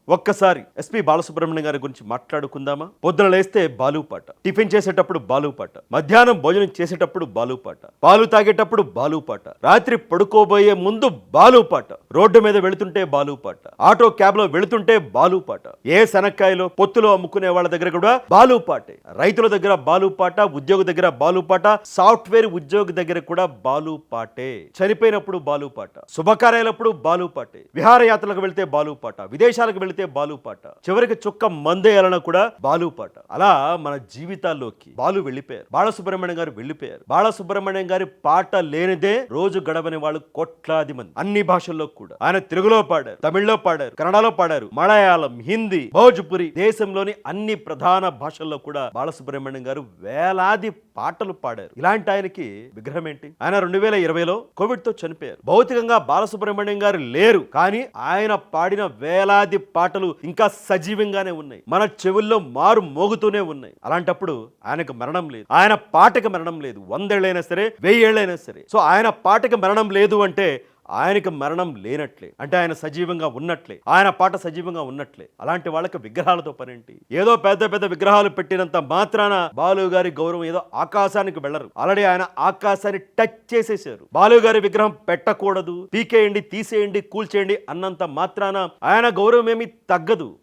ఒక్కసారి ఎస్పి బాలసుబ్రహ్మణ్యం గారి గురించి మాట్లాడుకుందామా? పొద్దున లేస్తే బాలు పాట, టిఫిన్ చేసేటప్పుడు బాలు పాట, మధ్యాహ్నం భోజనం చేసేటప్పుడు బాలు పాట, పాలు తాగేటప్పుడు బాలు పాట, రాత్రి పడుకోబోయే ముందు బాలు పాట, రోడ్డు మీద వెళుతుంటే బాలు పాట, ఆటో క్యాబ్ లో వెళుతుంటే బాలు పాట, ఏ శనక్కాయలో పొత్తులో అమ్ముకునే వాళ్ళ దగ్గర కూడా బాలు పాటే, రైతుల దగ్గర బాలు పాట, ఉద్యోగి దగ్గర బాలు పాట, సాఫ్ట్వేర్ ఉద్యోగి దగ్గర కూడా బాలు పాటే, చనిపోయినప్పుడు బాలు పాట, శుభకార్యాలప్పుడు బాలు పాటే, విహారయాత్రలకు వెళ్తే బాలు పాట, విదేశాలకు వెళితే బాలు పాట, చివరికి చుక్క మందేయాలన్నా కూడా బాలు పాట. అలా మన జీవితాల్లోకి బాలు వెళ్ళిపోయారు. బాలసుబ్రహ్మణ్యం గారు వెళ్ళిపోయారు. బాలసుబ్రహ్మణ్యం గారి పాట లేనిదే రోజు గడవని వాళ్ళు కోట్లాది మంది. అన్ని భాషల్లో కూడా ఆయన తెలుగులో పాడారు, తమిళ్లో పాడారు, కన్నడలో పాడారు, మలయాళం, హిందీ, భోజ్పురి, దేశంలోని అన్ని ప్రధాన భాషల్లో కూడా బాలసుబ్రహ్మణ్యం గారు వేలాది పాటలు పాడారు. ఇలాంటి ఆయనకి విగ్రహం ఏంటి? ఆయన 2020లో కోవిడ్ తో చనిపోయారు. భౌతికంగా బాలసుబ్రహ్మణ్యం గారు లేరు, కానీ ఆయన పాడిన వేలాది పాటలు ఇంకా సజీవంగానే ఉన్నాయి, మన చెవుల్లో మారు మోగుతూనే ఉన్నాయి. అలాంటప్పుడు ఆయనకు మరణం లేదు, ఆయన పాటకి మరణం లేదు. 100 ఏళ్ళైనా సరే, 1000 ఏళ్ళైనా సరే. సో ఆయన పాటకి మరణం లేదు అంటే ఆయనకి మరణం లేనట్లే, అంటే ఆయన సజీవంగా ఉన్నట్లే, ఆయన పాట సజీవంగా ఉన్నట్లే. అలాంటి వాళ్ళకి విగ్రహాలతో పనేంటి? ఏదో పెద్ద పెద్ద విగ్రహాలు పెట్టినంత మాత్రాన బాలు గారి గౌరవం ఏదో ఆకాశానికి వెళ్ళరు. ఆల్రెడీ ఆయన ఆకాశాన్ని టచ్ చేసేసారు. బాలు గారి విగ్రహం పెట్టకూడదు, పీకేయండి, తీసేయండి, కూల్చేయండి అన్నంత మాత్రాన ఆయన గౌరవం ఏమీ తగ్గదు.